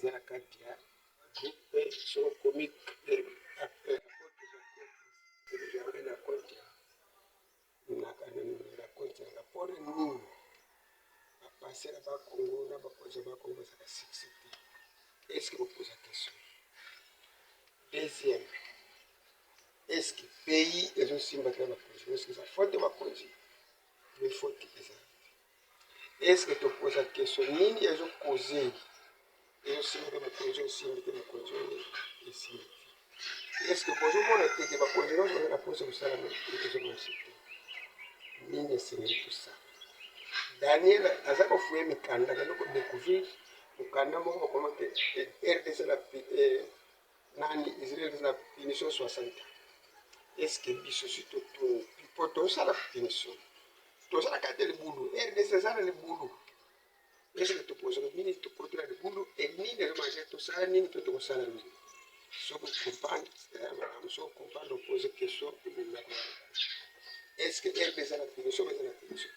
eza na kati ya groupe soko comique na konti na konti na pona nini bapase na bakongo na bakonzi bakongo bazaka succès te. Est-ce que vous posez la question? Deuxième, est-ce que pays est aussi battu la condition? Est-ce que ça faute de ma condition? Mais faute de ça. Est-ce que tu poses la question? Nini est causé? Et aussi ma condition aussi de ma condition ici. Est-ce que bonjour mon été ma condition je vais la poser au salaire et que je me cite. Nini c'est tout ça. Daniel azako foué mikanda donc découvrir mukanda moko comment que RDC la nani Israël na finition 60. Est-ce que biso surtout poto ça la finition to ça la carte le boulot RDC ça le boulot est-ce que tu poses le mini tu portes le boulot et ni de manger tout ça ni tout tout ça le so vous comprendre so comprendre poser question est-ce que RDC la finition mais la finition